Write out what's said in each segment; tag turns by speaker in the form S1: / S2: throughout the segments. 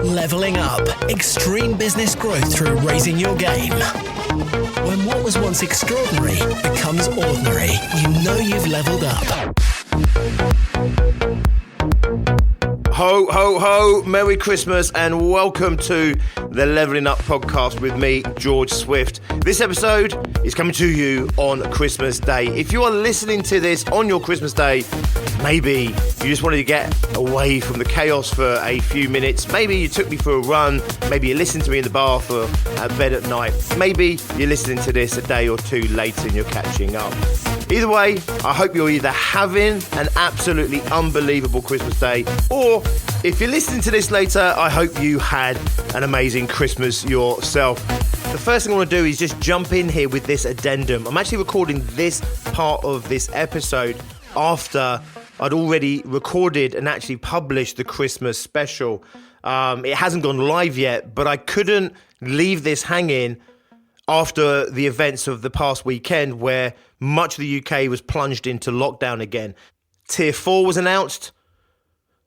S1: Leveling up. Extreme business growth through raising your game. When what was once extraordinary becomes ordinary, you know you've leveled up.
S2: Ho, ho, ho, Merry Christmas and welcome to the Leveling Up podcast with me, George Swift. This episode is coming to you on Christmas Day. If you are listening to this on your Christmas Day, maybe you just wanted to get away from the chaos for a few minutes. Maybe you took me for a run. Maybe you listened to me in the bath or at bed at night. Maybe you're listening to this a day or two later and you're catching up. Either way, I hope you're either having an absolutely unbelievable Christmas day, or if you're listening to this later, I hope you had an amazing Christmas yourself. The first thing I want to do is just jump in here with this addendum. I'm actually recording this part of this episode after I'd already recorded and actually published the Christmas special. It hasn't gone live yet, but I couldn't leave this hanging after the events of the past weekend where much of the UK was plunged into lockdown again. Tier 4 was announced.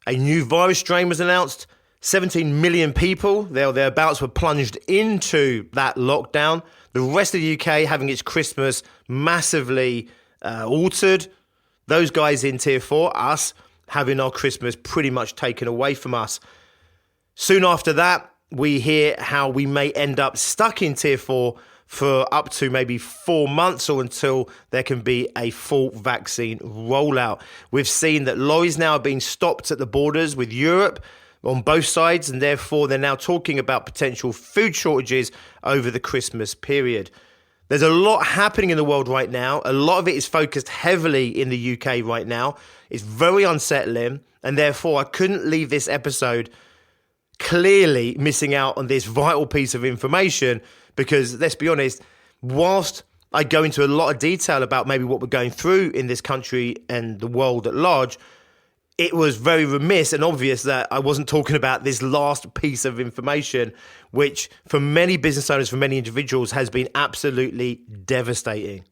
S2: A new virus strain was announced. 17 million people, thereabouts, were plunged into that lockdown. The rest of the UK having its Christmas massively altered. Those guys in Tier 4, us, having our Christmas pretty much taken away from us. Soon after that, we hear how we may end up stuck in Tier 4 for up to maybe 4 months or until there can be a full vaccine rollout. We've seen that lorries now are being stopped at the borders with Europe on both sides, and therefore they're now talking about potential food shortages over the Christmas period. There's a lot happening in the world right now. A lot of it is focused heavily in the UK right now. It's very unsettling, and therefore I couldn't leave this episode clearly missing out on this vital piece of information because, let's be honest, whilst I go into a lot of detail about maybe what we're going through in this country and the world at large, it was very remiss and obvious that I wasn't talking about this last piece of information, which for many business owners, for many individuals, has been absolutely devastating.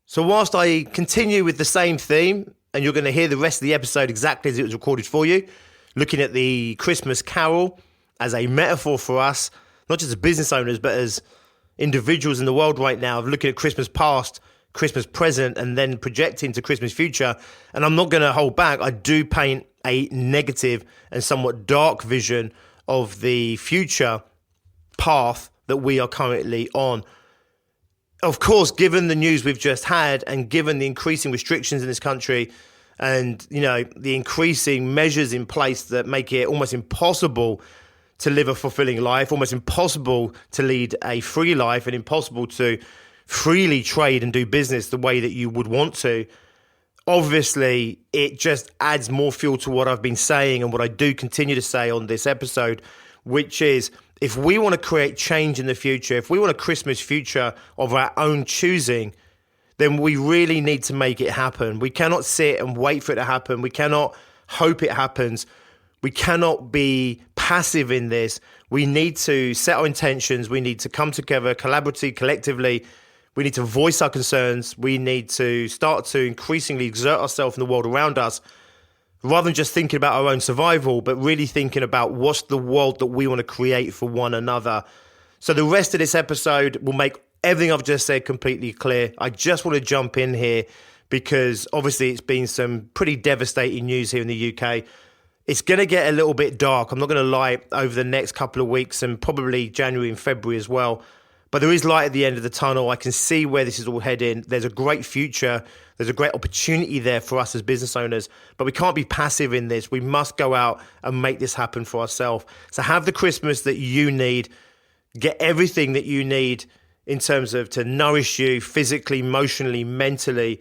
S2: So whilst I continue with the same theme, and you're going to hear the rest of the episode exactly as it was recorded for you, looking at the Christmas Carol as a metaphor for us, not just as business owners, but as individuals in the world right now, of looking at Christmas past, Christmas present, and then projecting to Christmas future. And I'm not going to hold back. I do paint a negative and somewhat dark vision of the future path that we are currently on. Of course, given the news we've just had and given the increasing restrictions in this country and, you know, the increasing measures in place that make it almost impossible to live a fulfilling life, almost impossible to lead a free life, and impossible to freely trade and do business the way that you would want to, obviously it just adds more fuel to what I've been saying and what I do continue to say on this episode, which is if we want to create change in the future, if we want a Christmas future of our own choosing, then we really need to make it happen. We cannot sit and wait for it to happen. We cannot hope it happens. We cannot be passive in this. We need to set our intentions. We need to come together collaboratively, collectively. We need to voice our concerns. We need to start to increasingly exert ourselves in the world around us, rather than just thinking about our own survival, but really thinking about what's the world that we want to create for one another. So the rest of this episode will make everything I've just said completely clear. I just want to jump in here because obviously it's been some pretty devastating news here in the UK. It's going to get a little bit dark, I'm not going to lie, over the next couple of weeks and probably January and February as well. But there is light at the end of the tunnel. I can see where this is all heading. There's a great future. There's a great opportunity there for us as business owners. But we can't be passive in this. We must go out and make this happen for ourselves. So have the Christmas that you need. Get everything that you need in terms of to nourish you physically, emotionally, mentally.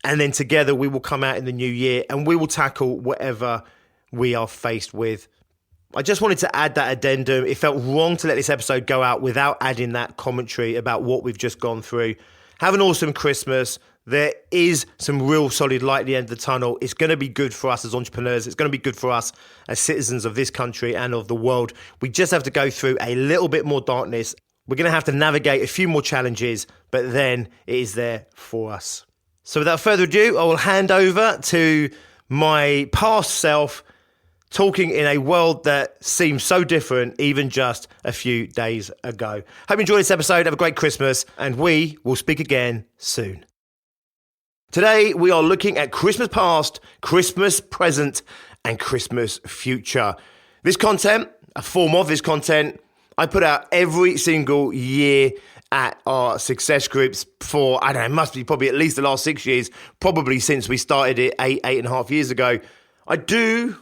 S2: And then together we will come out in the new year and we will tackle whatever we are faced with. I just wanted to add that addendum. It felt wrong to let this episode go out without adding that commentary about what we've just gone through. Have an awesome Christmas. There is some real solid light at the end of the tunnel. It's going to be good for us as entrepreneurs. It's going to be good for us as citizens of this country and of the world. We just have to go through a little bit more darkness. We're going to have to navigate a few more challenges, but then it is there for us. So without further ado, I will hand over to my past self talking in a world that seems so different even just a few days ago. Hope you enjoyed this episode. Have a great Christmas, and we will speak again soon. Today, we are looking at Christmas past, Christmas present, and Christmas future. This content, a form of this content, I put out every single year at our success groups for, I don't know, it must be probably at least the last 6 years, probably since we started it eight and a half years ago. I do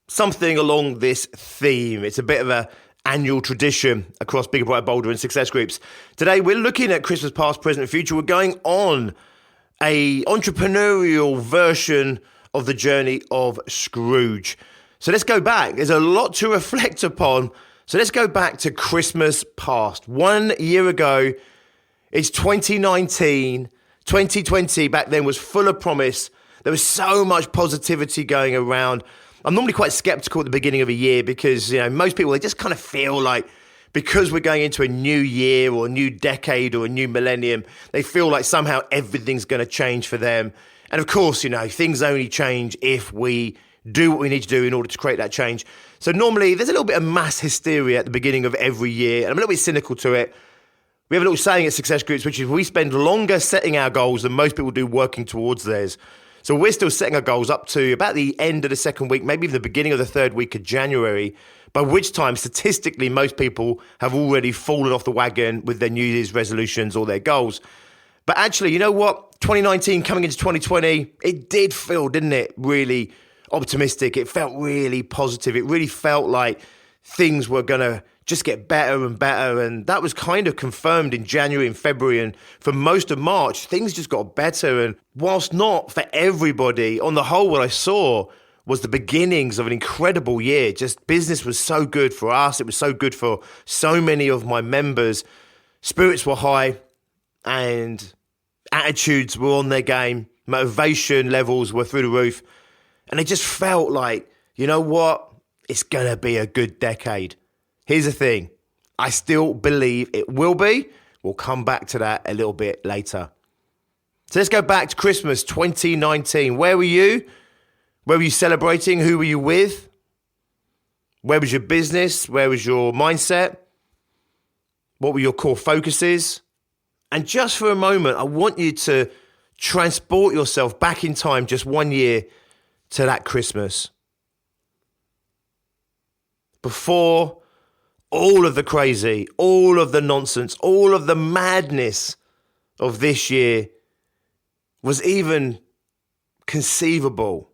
S2: something along this theme. It's a bit of an annual tradition across Bigger, Brighter, Bolder and success groups. Today, we're looking at Christmas past, present, and future. We're going on a entrepreneurial version of the journey of Scrooge. So let's go back. There's a lot to reflect upon. So let's go back to Christmas past. 1 year ago, it's 2019. 2020 back then was full of promise. There was so much positivity going around. I'm normally quite skeptical at the beginning of a year because, most people, they just kind of feel like because we're going into a new year or a new decade or a new millennium, they feel like somehow everything's going to change for them. And of course, things only change if we do what we need to do in order to create that change. So normally there's a little bit of mass hysteria at the beginning of every year, and I'm a little bit cynical to it. We have a little saying at Success Groups, which is we spend longer setting our goals than most people do working towards theirs. So we're still setting our goals up to about the end of the second week, maybe even the beginning of the third week of January, by which time statistically most people have already fallen off the wagon with their New Year's resolutions or their goals. But actually, you know what? 2019 coming into 2020, it did feel, didn't it, really optimistic. It felt really positive. It really felt like things were going to just get better and better. And that was kind of confirmed in January and February. And for most of March, things just got better. And whilst not for everybody, on the whole, what I saw was the beginnings of an incredible year. Just business was so good for us. It was so good for so many of my members. Spirits were high and attitudes were on their game. Motivation levels were through the roof. And it just felt like, you know what? It's going to be a good decade. Here's the thing. I still believe it will be. We'll come back to that a little bit later. So let's go back to Christmas 2019. Where were you? Where were you celebrating? Who were you with? Where was your business? Where was your mindset? What were your core focuses? And just for a moment, I want you to transport yourself back in time just 1 year to that Christmas. Before all of the crazy, all of the nonsense, all of the madness of this year was even conceivable.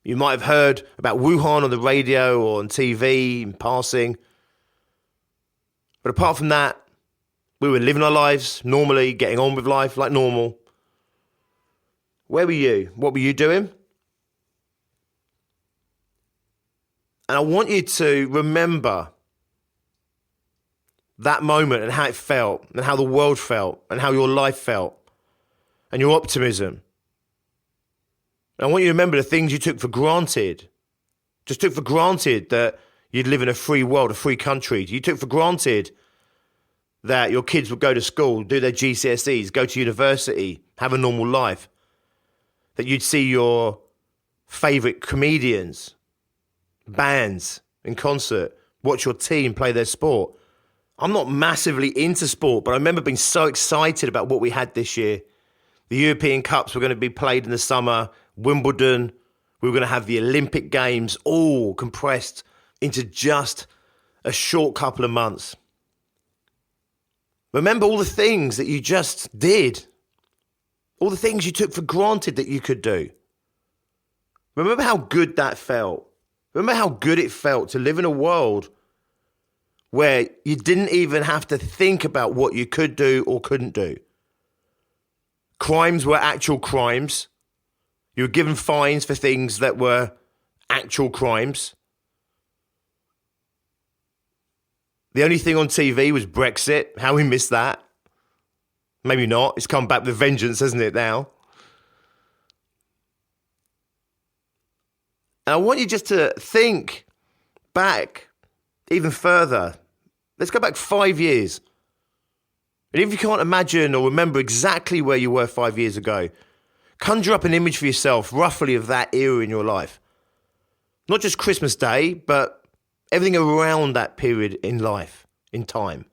S2: You might have heard about Wuhan on the radio or on TV in passing. But apart from that, we were living our lives normally, getting on with life like normal. Where were you? What were you doing? And I want you to remember that moment and how it felt and how the world felt and how your life felt and your optimism. And I want you to remember the things you took for granted. Just took for granted that you'd live in a free world, a free country. You took for granted that your kids would go to school, do their GCSEs, go to university, have a normal life. That you'd see your favourite comedians, bands in concert, watch your team play their sport. I'm not massively into sport, but I remember being so excited about what we had this year. The European Cups were going to be played in the summer, Wimbledon, we were going to have the Olympic Games all compressed into just a short couple of months. Remember all the things that you just did, all the things you took for granted that you could do. Remember how good that felt. Remember how good it felt to live in a world where you didn't even have to think about what you could do or couldn't do. Crimes were actual crimes. You were given fines for things that were actual crimes. The only thing on TV was Brexit. How we missed that. Maybe not. It's come back with vengeance, hasn't it, now? And I want you just to think back even further. Let's go back 5 years. And if you can't imagine or remember exactly where you were 5 years ago, Conjure up an image for yourself, roughly, of that era in your life. Not just Christmas Day, but everything around that period in life, in time.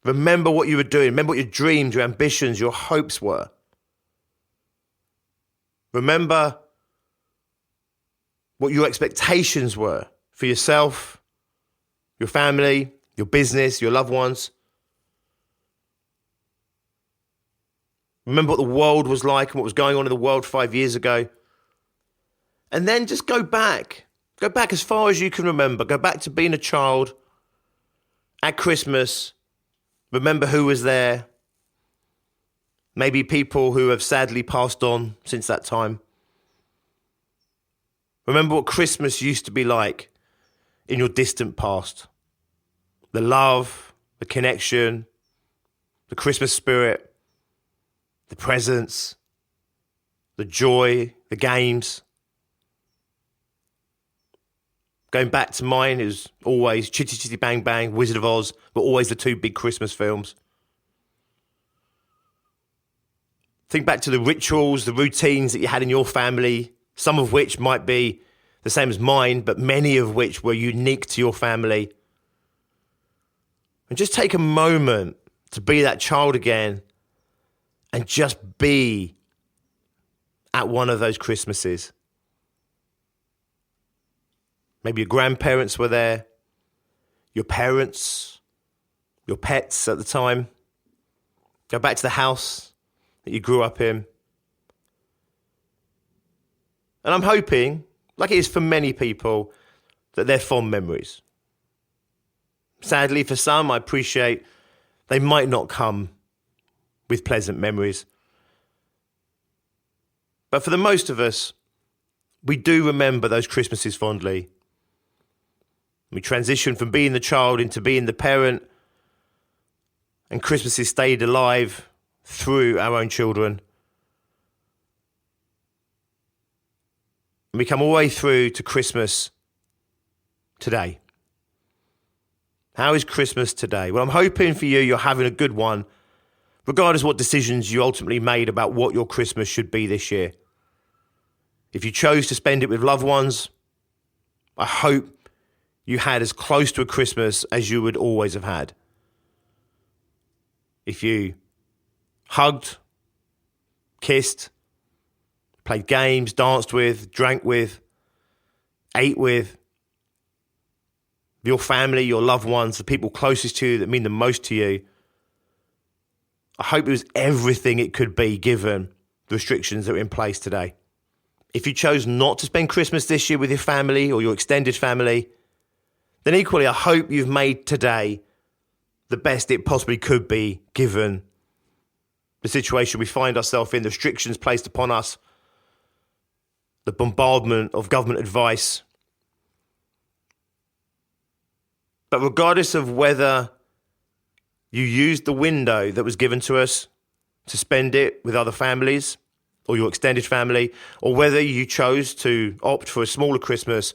S2: Remember what you were doing. Remember what your dreams, your ambitions, your hopes were. Remember what your expectations were for yourself, your family, your business, your loved ones. Remember what the world was like and what was going on in the world 5 years ago. And then just go back. Go back as far as you can remember. Go back to being a child at Christmas. Remember who was there. Maybe people who have sadly passed on since that time. Remember what Christmas used to be like in your distant past. The love, the connection, the Christmas spirit, the presents, the joy, the games. Going back to mine is always Chitty Chitty Bang Bang, Wizard of Oz, but always the two big Christmas films. Think back to the rituals, the routines that you had in your family, some of which might be the same as mine, but many of which were unique to your family. And just take a moment to be that child again and just be at one of those Christmases. Maybe your grandparents were there, your parents, your pets at the time. Go back to the house that you grew up in. And I'm hoping, like it is for many people, that they're fond memories. Sadly, for some, I appreciate they might not come with pleasant memories. But for the most of us, we do remember those Christmases fondly. We transitioned from being the child into being the parent, and Christmases stayed alive through our own children. And we come all the way through to Christmas today. How is Christmas today? Well, I'm hoping for you, you're having a good one, regardless of what decisions you ultimately made about what your Christmas should be this year. If you chose to spend it with loved ones, I hope you had as close to a Christmas as you would always have had. If you hugged, kissed, played games, danced with, drank with, ate with your family, your loved ones, the people closest to you that mean the most to you, I hope it was everything it could be given the restrictions that are in place today. If you chose not to spend Christmas this year with your family or your extended family, then equally, I hope you've made today the best it possibly could be given the situation we find ourselves in, the restrictions placed upon us, the bombardment of government advice. But regardless of whether you used the window that was given to us to spend it with other families or your extended family, or whether you chose to opt for a smaller Christmas,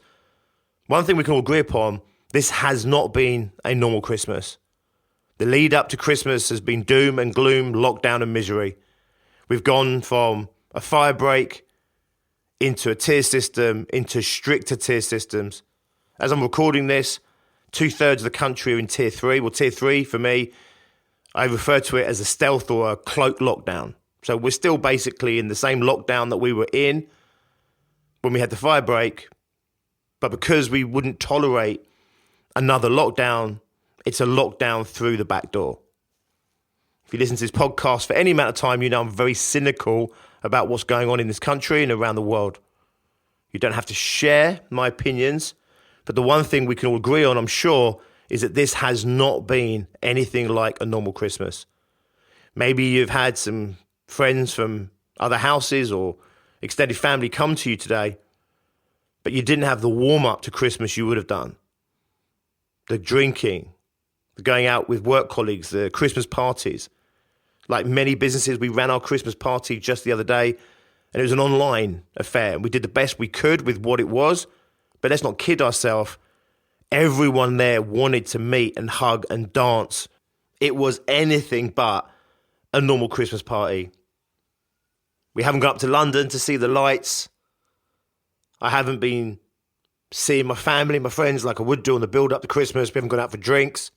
S2: one thing we can all agree upon: this has not been a normal Christmas. The lead up to Christmas has been doom and gloom, lockdown and misery. We've gone from a fire break into a tier system, into stricter tier systems. As I'm recording this, 2/3 of the country are in tier 3. Well, tier 3 for me, I refer to it as a stealth or a cloak lockdown. So we're still basically in the same lockdown that we were in when we had the fire break. But because we wouldn't tolerate another lockdown, it's a lockdown through the back door. If you listen to this podcast for any amount of time, you know I'm very cynical about what's going on in this country and around the world. You don't have to share my opinions, but the one thing we can all agree on, I'm sure, is that this has not been anything like a normal Christmas. Maybe you've had some friends from other houses or extended family come to you today, but you didn't have the warm-up to Christmas you would have done. The drinking, the going out with work colleagues, the Christmas parties. Like many businesses, we ran our Christmas party just the other day, and it was an online affair. We did the best we could with what it was, but let's not kid ourselves. Everyone there wanted to meet and hug and dance. It was anything but a normal Christmas party. We haven't gone up to London to see the lights. I haven't been seeing my family, my friends like I would do on the build up to Christmas. We haven't gone out for drinks.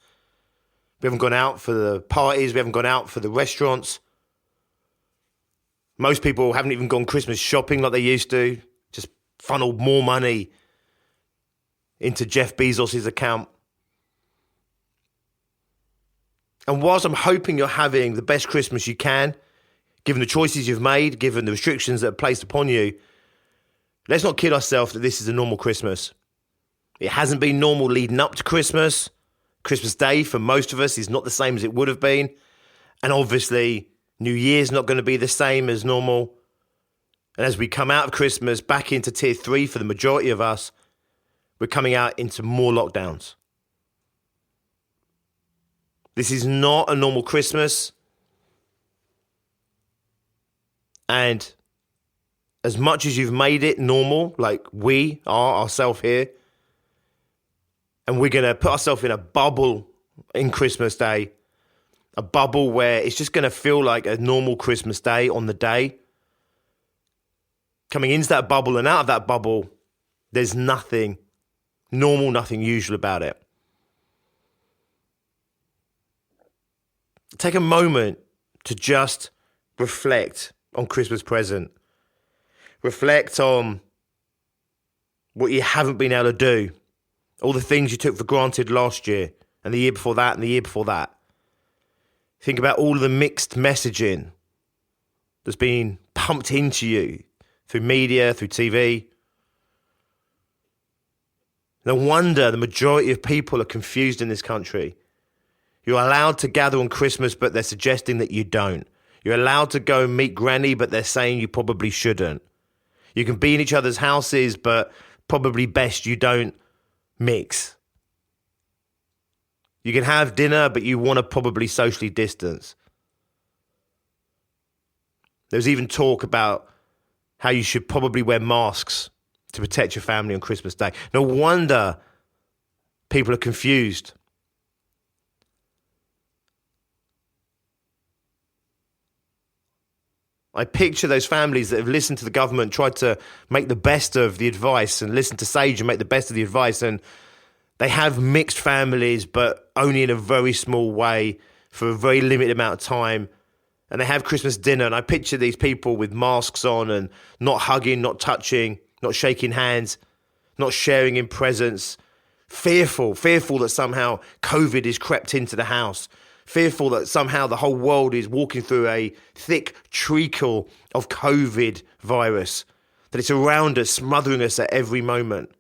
S2: We haven't gone out for the parties. We haven't gone out for the restaurants. Most people haven't even gone Christmas shopping like they used to. Just funneled more money into Jeff Bezos' account. And whilst I'm hoping you're having the best Christmas you can, given the choices you've made, given the restrictions that are placed upon you, let's not kid ourselves that this is a normal Christmas. It hasn't been normal leading up to Christmas. Christmas Day for most of us is not the same as it would have been. And obviously, New Year's not going to be the same as normal. And as we come out of Christmas back into tier 3 for the majority of us, we're coming out into more lockdowns. This is not a normal Christmas. And as much as you've made it normal, like we are ourselves here, and we're going to put ourselves in a bubble in Christmas Day, a bubble where it's just going to feel like a normal Christmas day on the day. Coming into that bubble and out of that bubble, there's nothing normal, nothing usual about it. Take a moment to just reflect on Christmas present. Reflect on what you haven't been able to do. All the things you took for granted last year and the year before that and the year before that. Think about all of the mixed messaging that's been pumped into you through media, through TV. No wonder the majority of people are confused in this country. You're allowed to gather on Christmas, but they're suggesting that you don't. You're allowed to go and meet Granny, but they're saying you probably shouldn't. You can be in each other's houses, but probably best you don't mix. You can have dinner, but you want to probably socially distance. There's even talk about how you should probably wear masks to protect your family on Christmas Day. No wonder people are confused. I picture those families that have listened to the government, tried to make the best of the advice and listen to Sage and make the best of the advice. And they have mixed families, but only in a very small way for a very limited amount of time. And they have Christmas dinner. And I picture these people with masks on and not hugging, not touching, not shaking hands, not sharing in presents, fearful that somehow COVID is crept into the house. Fearful that somehow the whole world is walking through a thick treacle of COVID virus, that it's around us, smothering us at every moment.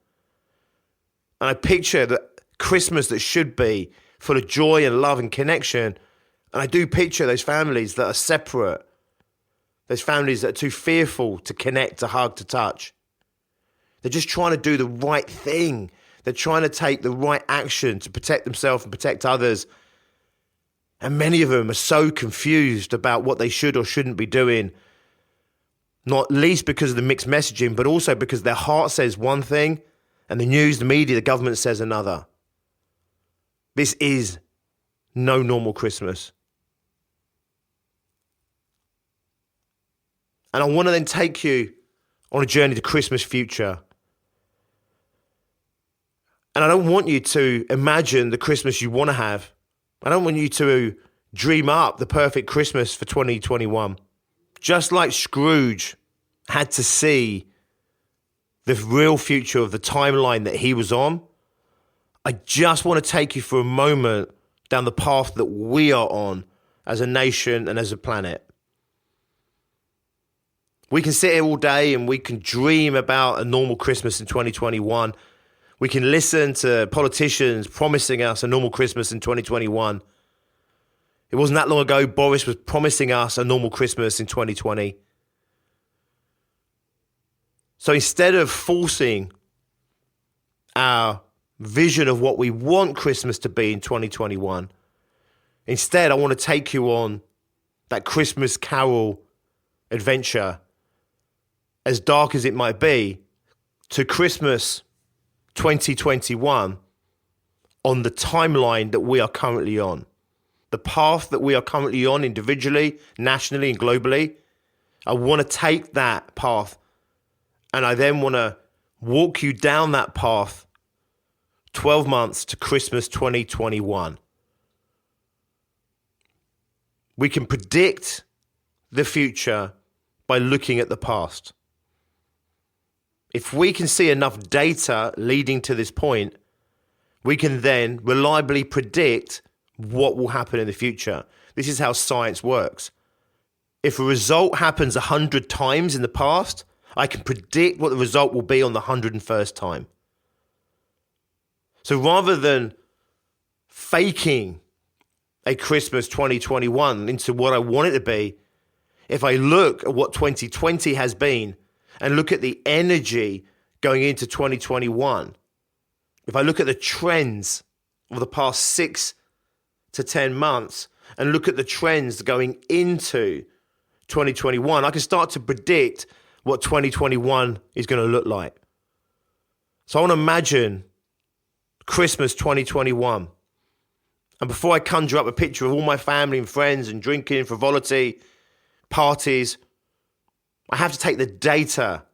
S2: And I picture that Christmas that should be full of joy and love and connection. And I do picture those families that are separate, those families that are too fearful to connect, to hug, to touch. They're just trying to do the right thing. They're trying to take the right action to protect themselves and protect others. And many of them are so confused about what they should or shouldn't be doing, not least because of the mixed messaging, but also because their heart says one thing and the news, the media, the government says another. This is no normal Christmas. And I want to then take you on a journey to Christmas future. And I don't want you to imagine the Christmas you want to have. I don't want you to dream up the perfect Christmas for 2021. Just like Scrooge had to see the real future of the timeline that he was on, I just want to take you for a moment down the path that we are on as a nation and as a planet. We can sit here all day and we can dream about a normal Christmas in 2021. We can listen to politicians promising us a normal Christmas in 2021. It wasn't that long ago Boris was promising us a normal Christmas in 2020. So instead of forcing our vision of what we want Christmas to be in 2021, instead I want to take you on that Christmas carol adventure, as dark as it might be, to Christmas 2021 on the timeline that we are currently on. The path that we are currently on individually, nationally and globally, I want to take that path, and I then want to walk you down that path 12 months to Christmas 2021. We can predict the future by looking at the past. If we can see enough data leading to this point, we can then reliably predict what will happen in the future. This is how science works. If a result happens 100 times in the past, I can predict what the result will be on the 101st time. So rather than faking a Christmas 2021 into what I want it to be, if I look at what 2020 has been and look at the energy going into 2021, if I look at the trends of the past 6 to 10 months and look at the trends going into 2021, I can start to predict what 2021 is going to look like. So I want to imagine Christmas 2021. And before I conjure up a picture of all my family and friends and drinking, frivolity, parties, I have to take the data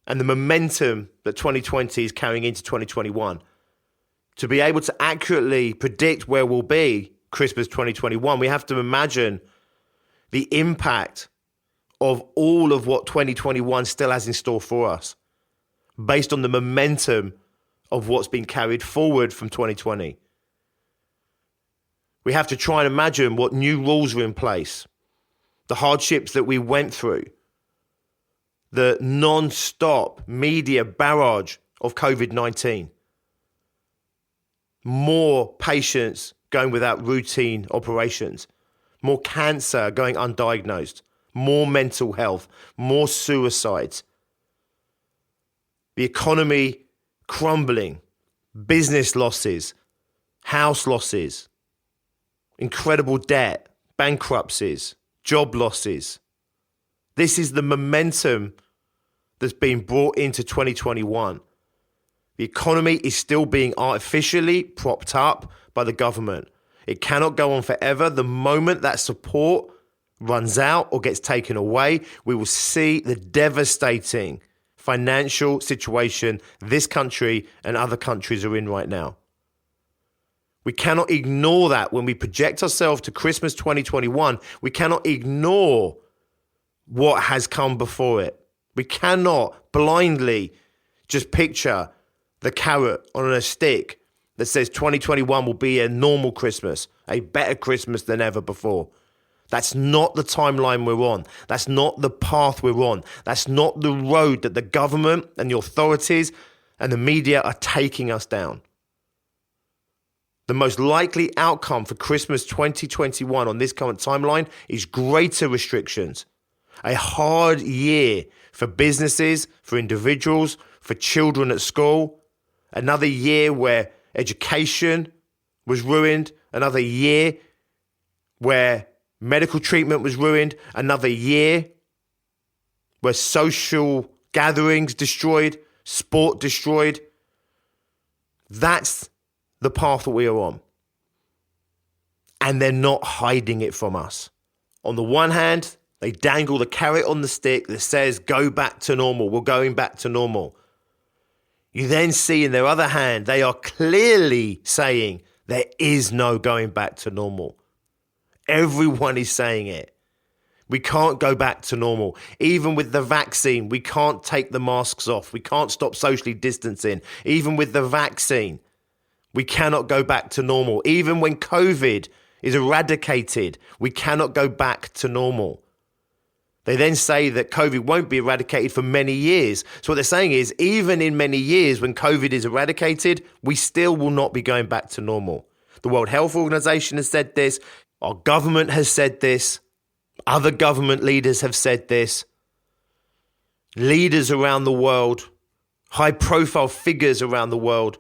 S2: and the momentum that 2020 is carrying into 2021 to be able to accurately predict where we'll be Christmas 2021. We have to imagine the impact of all of what 2021 still has in store for us based on the momentum of what's been carried forward from 2020. We have to try and imagine what new rules were in place, the hardships that we went through, the non-stop media barrage of COVID-19, more patients going without routine operations, more cancer going undiagnosed, more mental health, more suicides, the economy crumbling, business losses, house losses, incredible debt, bankruptcies, job losses. This is the momentum that's been brought into 2021. The economy is still being artificially propped up by the government. It cannot go on forever. The moment that support runs out or gets taken away, we will see the devastating financial situation this country and other countries are in right now. We cannot ignore that when we project ourselves to Christmas 2021. We cannot ignore what has come before it. We cannot blindly just picture the carrot on a stick that says 2021 will be a normal Christmas, a better Christmas than ever before. That's not the timeline we're on. That's not the path we're on. That's not the road that the government and the authorities and the media are taking us down. The most likely outcome for Christmas 2021 on this current timeline is greater restrictions. A hard year for businesses, for individuals, for children at school. Another year where education was ruined. Another year where medical treatment was ruined. Another year where social gatherings destroyed, sport destroyed. That's the path that we are on. And they're not hiding it from us. On the one hand, they dangle the carrot on the stick that says, go back to normal. We're going back to normal. You then see in their other hand, they are clearly saying there is no going back to normal. Everyone is saying it. We can't go back to normal. Even with the vaccine, we can't take the masks off. We can't stop socially distancing. Even with the vaccine, we cannot go back to normal. Even when COVID is eradicated, we cannot go back to normal. They then say that COVID won't be eradicated for many years. So what they're saying is, even in many years when COVID is eradicated, we still will not be going back to normal. The World Health Organization has said this. Our government has said this. Other government leaders have said this. Leaders around the world, high-profile figures around the world,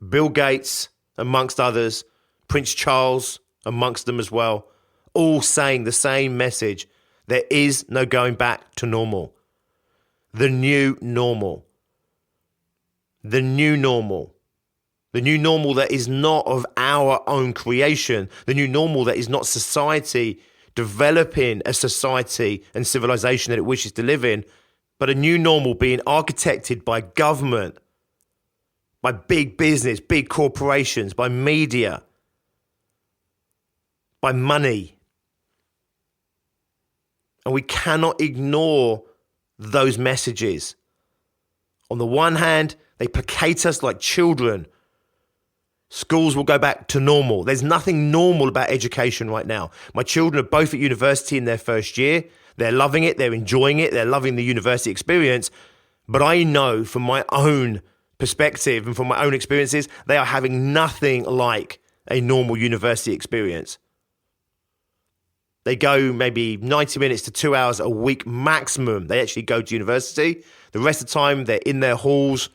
S2: Bill Gates, amongst others, Prince Charles, amongst them as well, all saying the same message. There is no going back to normal. The new normal. The new normal. The new normal that is not of our own creation. The new normal that is not society developing a society and civilization that it wishes to live in, but a new normal being architected by government, by big business, big corporations, by media, by money. And we cannot ignore those messages. On the one hand, they placate us like children. Schools will go back to normal. There's nothing normal about education right now. My children are both at university in their first year. They're loving it. They're enjoying it. They're loving the university experience. But I know from my own perspective and from my own experiences, they are having nothing like a normal university experience. They go maybe 90 minutes to 2 hours a week maximum. They actually go to university. The rest of the time, they're in their halls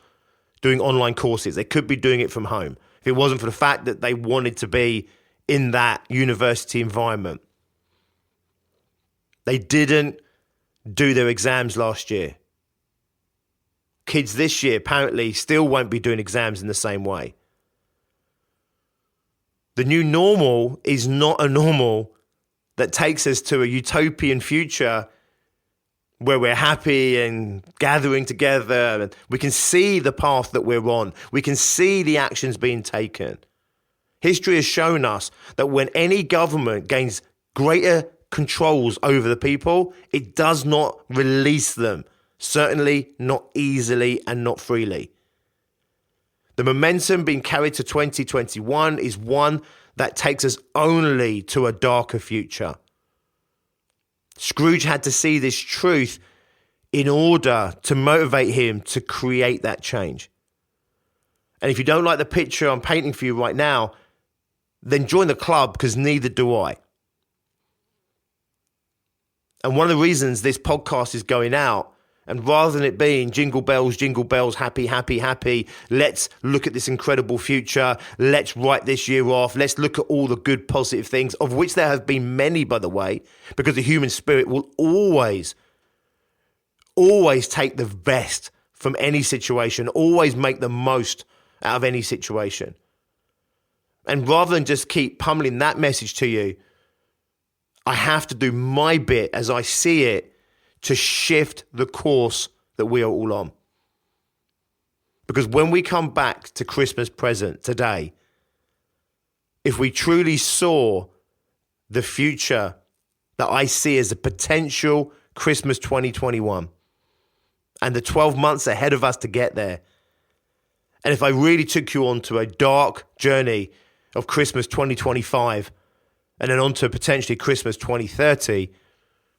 S2: doing online courses. They could be doing it from home if it wasn't for the fact that they wanted to be in that university environment. They didn't do their exams last year. Kids this year apparently still won't be doing exams in the same way. The new normal is not a normal that takes us to a utopian future where we're happy and gathering together and we can see the path that we're on. We can see the actions being taken. History has shown us that when any government gains greater controls over the people, it does not release them. Certainly not easily and not freely. The momentum being carried to 2021 is one that takes us only to a darker future. Scrooge had to see this truth in order to motivate him to create that change. And if you don't like the picture I'm painting for you right now, then join the club, because neither do I. And one of the reasons this podcast is going out, and rather than it being jingle bells, happy, happy, happy, let's look at this incredible future, let's write this year off, let's look at all the good, positive things, of which there have been many, by the way, because the human spirit will always take the best from any situation, always make the most out of any situation. And rather than just keep pummeling that message to you, I have to do my bit as I see it to shift the course that we are all on. Because when we come back to Christmas present today, if we truly saw the future that I see as a potential Christmas 2021 and the 12 months ahead of us to get there, and if I really took you onto a dark journey of Christmas 2025 and then onto potentially Christmas 2030,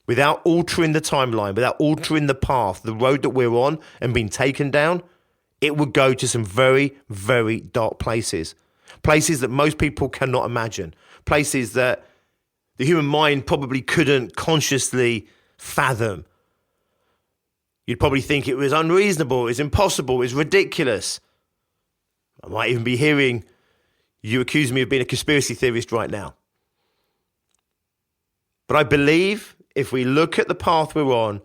S2: without altering the timeline, without altering the path, the road that we're on and being taken down, it would go to some very, very dark places. Places that most people cannot imagine. Places that the human mind probably couldn't consciously fathom. You'd probably think it was unreasonable, it was impossible, it was ridiculous. I might even be hearing you accuse me of being a conspiracy theorist right now. But I believe if we look at the path we're on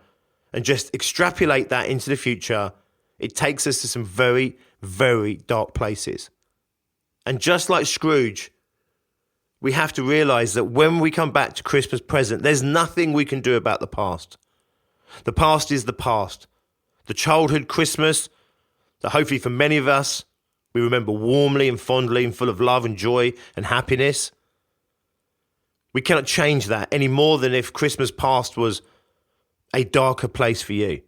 S2: and just extrapolate that into the future, it takes us to some very, very dark places. And just like Scrooge, we have to realize that when we come back to Christmas present, there's nothing we can do about the past. The past is the past. The childhood Christmas that hopefully for many of us, we remember warmly and fondly and full of love and joy and happiness. We cannot change that any more than if Christmas past was a darker place for you.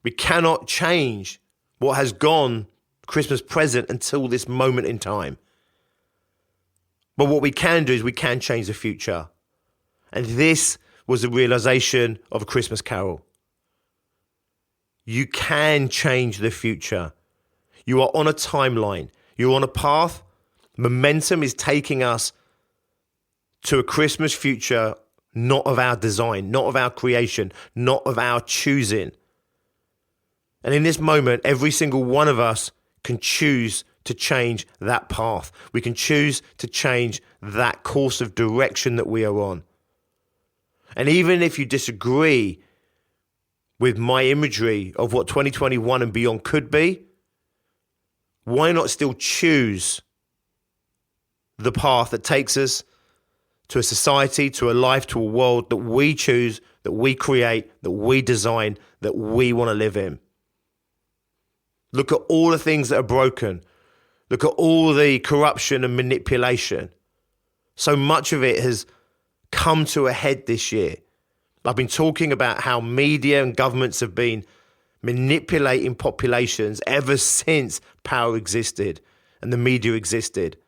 S2: We cannot change what has gone Christmas present until this moment in time. But what we can do is we can change the future. And this was the realization of A Christmas Carol. You can change the future. You are on a timeline. You're on a path. Momentum is taking us to a Christmas future, not of our design, not of our creation, not of our choosing. And in this moment, every single one of us can choose to change that path. We can choose to change that course of direction that we are on. And even if you disagree with my imagery of what 2021 and beyond could be, why not still choose the path that takes us to a society, to a life, to a world that we choose, that we create, that we design, that we want to live in. Look at all the things that are broken. Look at all the corruption and manipulation. So much of it has come to a head this year. I've been talking about how media and governments have been manipulating populations ever since power existed and the media existed.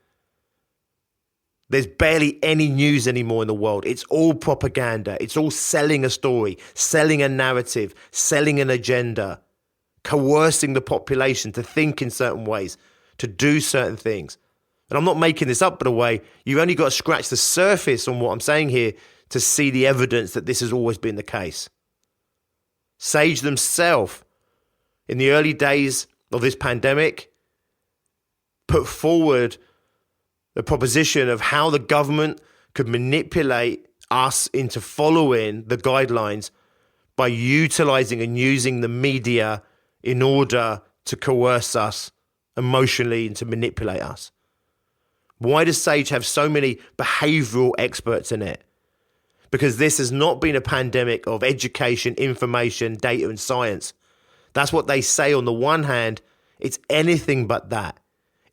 S2: There's barely any news anymore in the world. It's all propaganda. It's all selling a story, selling a narrative, selling an agenda, coercing the population to think in certain ways, to do certain things. And I'm not making this up, by the way. You've only got to scratch the surface on what I'm saying here to see the evidence that this has always been the case. Sage themselves, in the early days of this pandemic, put forward the proposition of how the government could manipulate us into following the guidelines by utilizing and using the media in order to coerce us emotionally and to manipulate us. Why does Sage have so many behavioral experts in it? Because this has not been a pandemic of education, information, data, and science. That's what they say on the one hand. It's anything but that.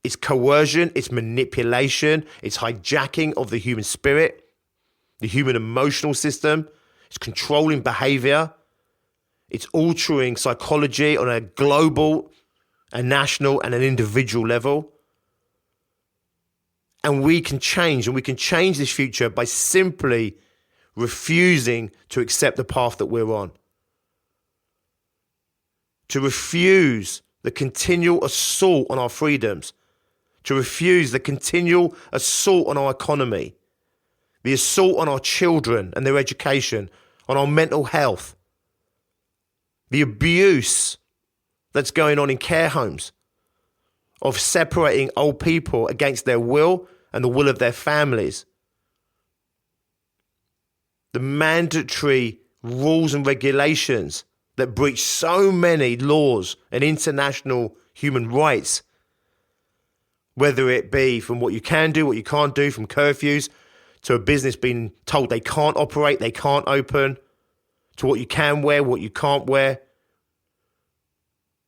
S2: It's coercion, it's manipulation, it's hijacking of the human spirit, the human emotional system, it's controlling behavior, it's altering psychology on a global, a national, and an individual level. And we can change this future by simply refusing to accept the path that we're on. To refuse the continual assault on our freedoms. To refuse the continual assault on our economy. The assault on our children and their education, on our mental health. The abuse that's going on in care homes of separating old people against their will and the will of their families. The mandatory rules and regulations that breach so many laws and international human rights, whether it be from what you can do, what you can't do, from curfews to a business being told they can't operate, they can't open, to what you can wear, what you can't wear,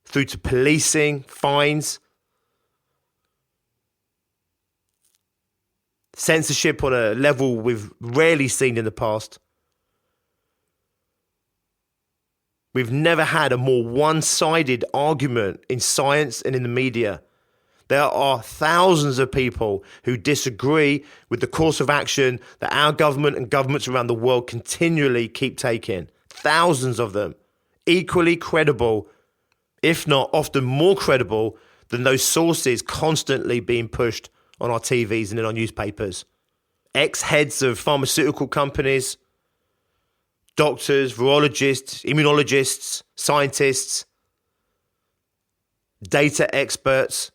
S2: through to policing, fines, censorship on a level we've rarely seen in the past. We've never had a more one-sided argument in science and in the media. There are thousands of people who disagree with the course of action that our government and governments around the world continually keep taking. Thousands of them, equally credible, if not often more credible than those sources constantly being pushed on our TVs and in our newspapers. Ex-heads of pharmaceutical companies, doctors, virologists, immunologists, scientists, data experts,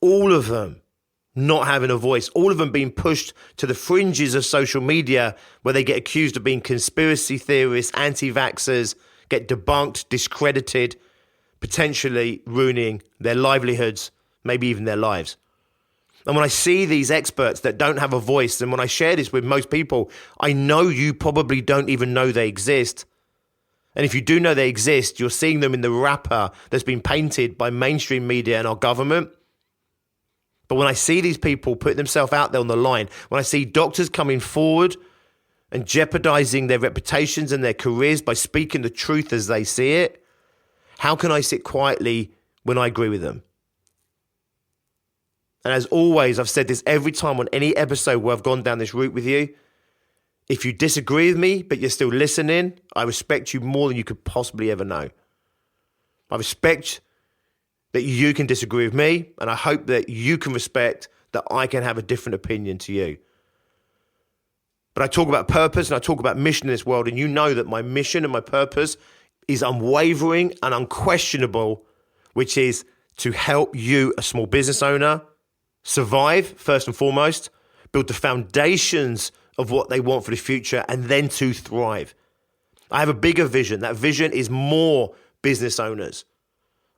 S2: all of them not having a voice, all of them being pushed to the fringes of social media where they get accused of being conspiracy theorists, anti-vaxxers, get debunked, discredited, potentially ruining their livelihoods, maybe even their lives. And when I see these experts that don't have a voice, and when I share this with most people, I know you probably don't even know they exist. And if you do know they exist, you're seeing them in the wrapper that's been painted by mainstream media and our government. But when I see these people put themselves out there on the line, when I see doctors coming forward and jeopardizing their reputations and their careers by speaking the truth as they see it, how can I sit quietly when I agree with them? And as always, I've said this every time on any episode where I've gone down this route with you. If you disagree with me, but you're still listening, I respect you more than you could possibly ever know. I respect that you can disagree with me, and I hope that you can respect that I can have a different opinion to you. But I talk about purpose and I talk about mission in this world, and you know that my mission and my purpose is unwavering and unquestionable, which is to help you, a small business owner, survive, first and foremost, build the foundations of what they want for the future, and then to thrive. I have a bigger vision. That vision is more business owners.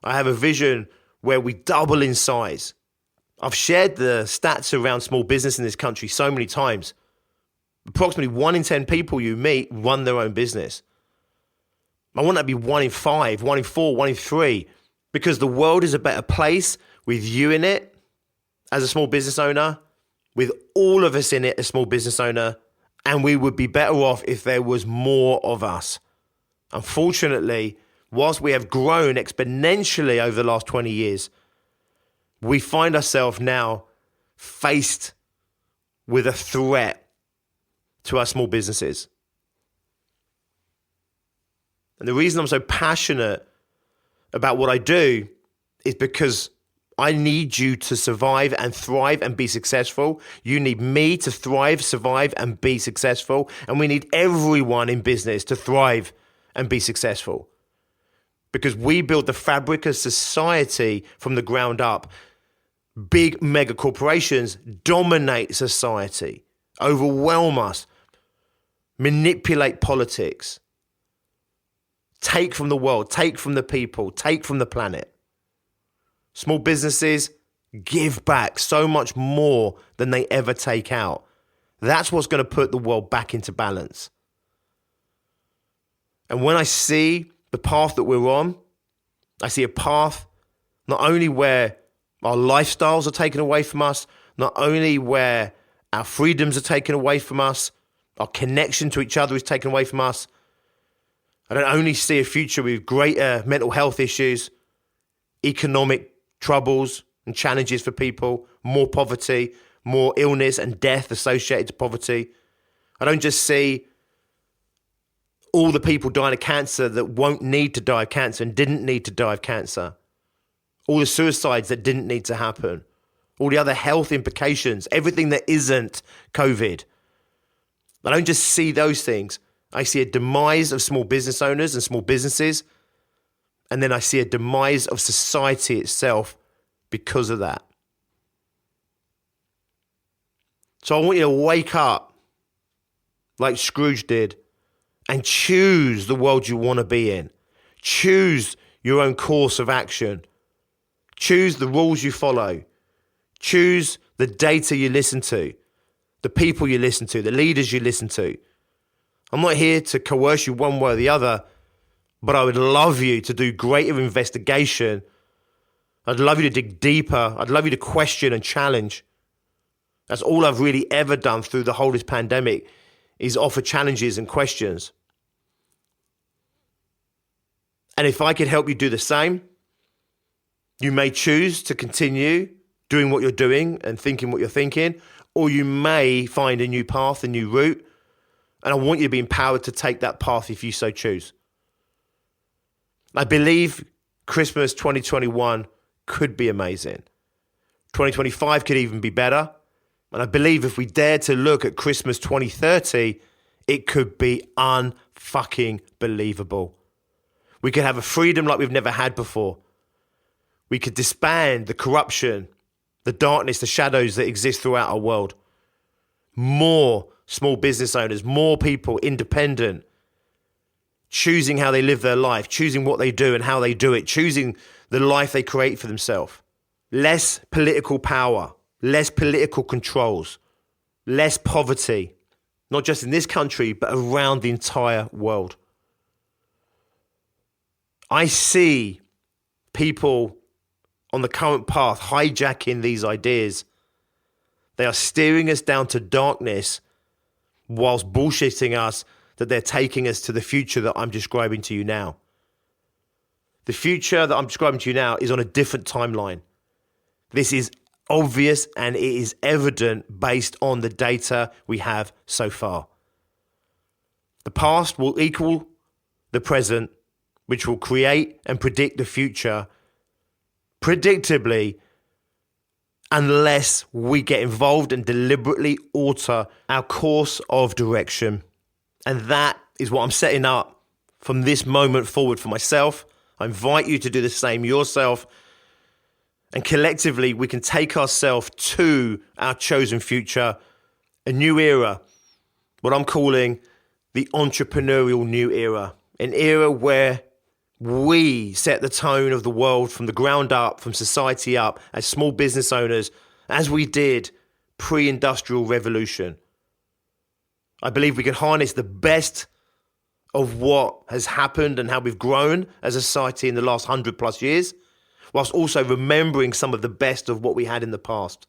S2: I have a vision where we double in size I've shared the stats around small business in this country so many times. Approximately 1 in 10 people you meet run their own business. I want that to be 1 in 5, 1 in 4, 1 in 3, because the world is a better place with you in it as a small business owner, with all of us in it as small business owner, and we would be better off if there was more of us. Unfortunately, whilst we have grown exponentially over the last 20 years, we find ourselves now faced with a threat to our small businesses. And the reason I'm so passionate about what I do is because I need you to survive and thrive and be successful. You need me to thrive, survive, and be successful. And we need everyone in business to thrive and be successful. Because we build the fabric of society from the ground up. Big mega corporations dominate society, overwhelm us, manipulate politics, take from the world, take from the people, take from the planet. Small businesses give back so much more than they ever take out. That's what's going to put the world back into balance. And when I see the path that we're on, I see a path not only where our lifestyles are taken away from us, not only where our freedoms are taken away from us, our connection to each other is taken away from us. I don't only see a future with greater mental health issues, economic troubles and challenges for people, more poverty, more illness and death associated to poverty. I don't just see all the people dying of cancer that won't need to die of cancer and didn't need to die of cancer. All the suicides that didn't need to happen. All the other health implications, everything that isn't COVID. I don't just see those things. I see a demise of small business owners and small businesses. And then I see a demise of society itself because of that. So I want you to wake up like Scrooge did and choose the world you want to be in. Choose your own course of action. Choose the rules you follow. Choose the data you listen to, the people you listen to, the leaders you listen to. I'm not here to coerce you one way or the other, but I would love you to do greater investigation. I'd love you to dig deeper. I'd love you to question and challenge. That's all I've really ever done through the whole of this pandemic is offer challenges and questions. And if I could help you do the same, you may choose to continue doing what you're doing and thinking what you're thinking, or you may find a new path, a new route. And I want you to be empowered to take that path if you so choose. I believe Christmas 2021 could be amazing. 2025 could even be better. And I believe if we dare to look at Christmas 2030, it could be unfucking believable. We could have a freedom like we've never had before. We could disband the corruption, the darkness, the shadows that exist throughout our world. More small business owners, more people independent, choosing how they live their life, choosing what they do and how they do it, choosing the life they create for themselves. Less political power, less political controls, less poverty, not just in this country, but around the entire world. I see people on the current path hijacking these ideas. They are steering us down to darkness whilst bullshitting us that they're taking us to the future that I'm describing to you now. The future that I'm describing to you now is on a different timeline. This is obvious and it is evident based on the data we have so far. The past will equal the present, which will create and predict the future predictably, unless we get involved and deliberately alter our course of direction. And that is what I'm setting up from this moment forward for myself. I invite you to do the same yourself. And collectively, we can take ourselves to our chosen future, a new era, what I'm calling the entrepreneurial new era, an era where we set the tone of the world from the ground up, from society up, as small business owners, as we did pre-industrial revolution. I believe we can harness the best of what has happened and how we've grown as a society in the last 100 plus years, whilst also remembering some of the best of what we had in the past.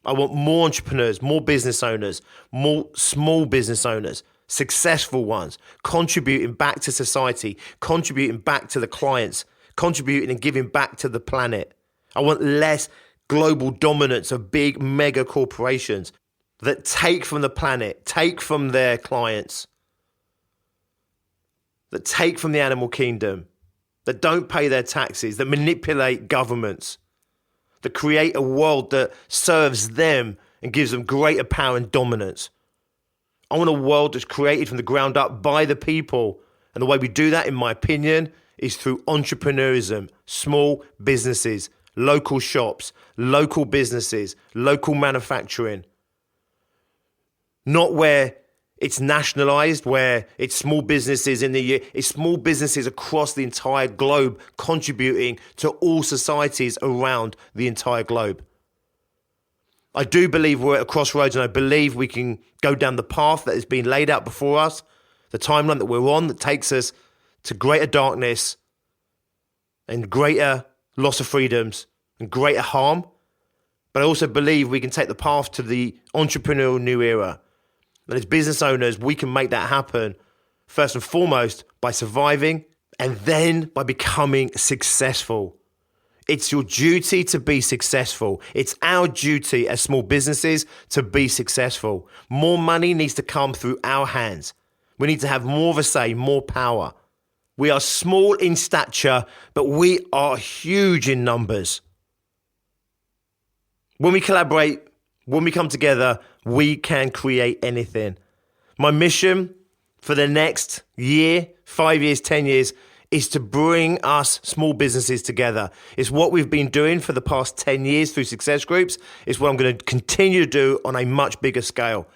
S2: I want more entrepreneurs, more business owners, more small business owners, successful ones, contributing back to society, contributing back to the clients, contributing and giving back to the planet. I want less global dominance of big mega corporations that take from the planet, take from their clients, that take from the animal kingdom, that don't pay their taxes, that manipulate governments, that create a world that serves them and gives them greater power and dominance. I want a world that's created from the ground up by the people. And the way we do that, in my opinion, is through entrepreneurism, small businesses, local shops, local businesses, local manufacturing. Not where it's nationalized, where it's small businesses in the year. It's small businesses across the entire globe contributing to all societies around the entire globe. I do believe we're at a crossroads, and I believe we can go down the path that has been laid out before us, the timeline that we're on that takes us to greater darkness and greater loss of freedoms and greater harm. But I also believe we can take the path to the entrepreneurial new era. And as business owners, we can make that happen, first and foremost, by surviving and then by becoming successful. It's your duty to be successful. It's our duty as small businesses to be successful. More money needs to come through our hands. We need to have more of a say, more power. We are small in stature, but we are huge in numbers. When we collaborate, when we come together, we can create anything. My mission for the next year, 5 years, 10 years, is to bring us small businesses together. It's what we've been doing for the past 10 years through success groups. It's what I'm going to continue to do on a much bigger scale.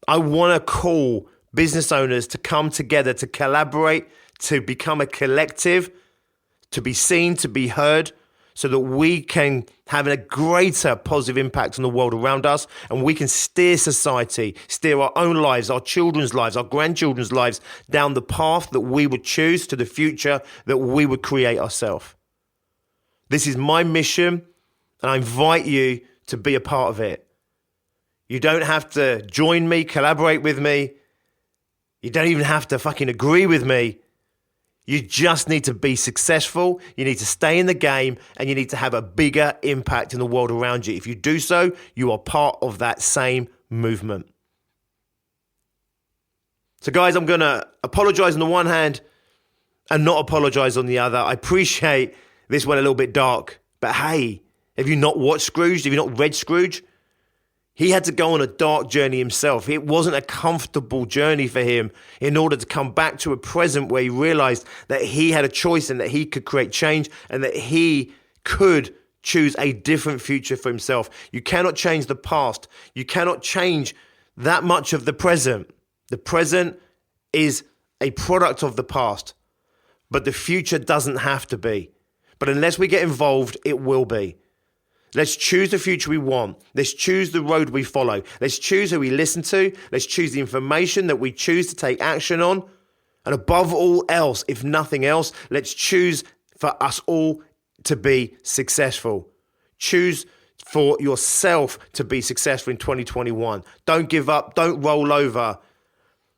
S2: I want to call business owners to come together, to collaborate, to become a collective, to be seen, to be heard, so that we can have a greater positive impact on the world around us, and we can steer society, steer our own lives, our children's lives, our grandchildren's lives down the path that we would choose to the future that we would create ourselves. This is my mission, and I invite you to be a part of it. You don't have to join me, collaborate with me. You don't even have to fucking agree with me. You just need to be successful, you need to stay in the game, and you need to have a bigger impact in the world around you. If you do so, you are part of that same movement. So guys, I'm going to apologize on the one hand and not apologize on the other. I appreciate this went a little bit dark, but hey, have you not watched Scrooge? Have you not read Scrooge? He had to go on a dark journey himself. It wasn't a comfortable journey for him in order to come back to a present where he realized that he had a choice and that he could create change and that he could choose a different future for himself. You cannot change the past. You cannot change that much of the present. The present is a product of the past, but the future doesn't have to be. But unless we get involved, it will be. Let's choose the future we want. Let's choose the road we follow. Let's choose who we listen to. Let's choose the information that we choose to take action on. And above all else, if nothing else, let's choose for us all to be successful. Choose for yourself to be successful in 2021. Don't give up. Don't roll over.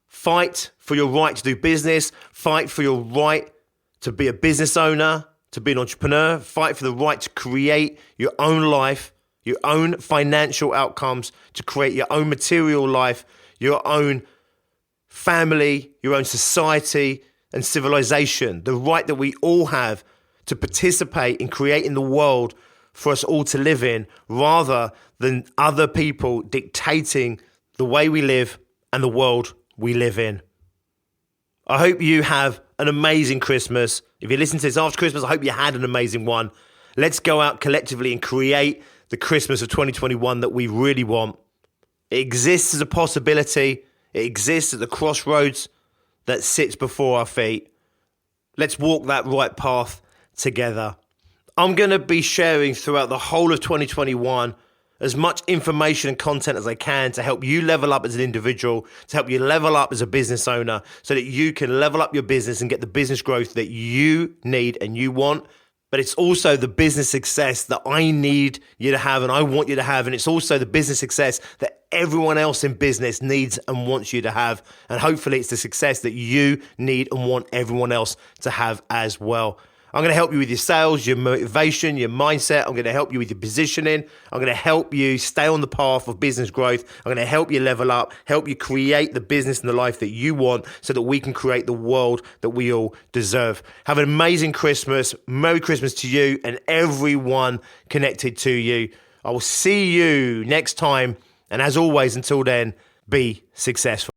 S2: Fight for your right to do business. Fight for your right to be a business owner, to be an entrepreneur. Fight for the right to create your own life, your own financial outcomes, to create your own material life, your own family, your own society and civilization. The right that we all have to participate in creating the world for us all to live in, rather than other people dictating the way we live and the world we live in. I hope you have an amazing Christmas. If you listen to this after Christmas, I hope you had an amazing one. Let's go out collectively and create the Christmas of 2021 that we really want. It exists as a possibility. It exists at the crossroads that sits before our feet. Let's walk that right path together. I'm going to be sharing throughout the whole of 2021 as much information and content as I can to help you level up as an individual, to help you level up as a business owner, so that you can level up your business and get the business growth that you need and you want. But it's also the business success that I need you to have and I want you to have. And it's also the business success that everyone else in business needs and wants you to have. And hopefully it's the success that you need and want everyone else to have as well. I'm going to help you with your sales, your motivation, your mindset. I'm going to help you with your positioning. I'm going to help you stay on the path of business growth. I'm going to help you level up, help you create the business and the life that you want so that we can create the world that we all deserve. Have an amazing Christmas. Merry Christmas to you and everyone connected to you. I will see you next time. And as always, until then, be successful.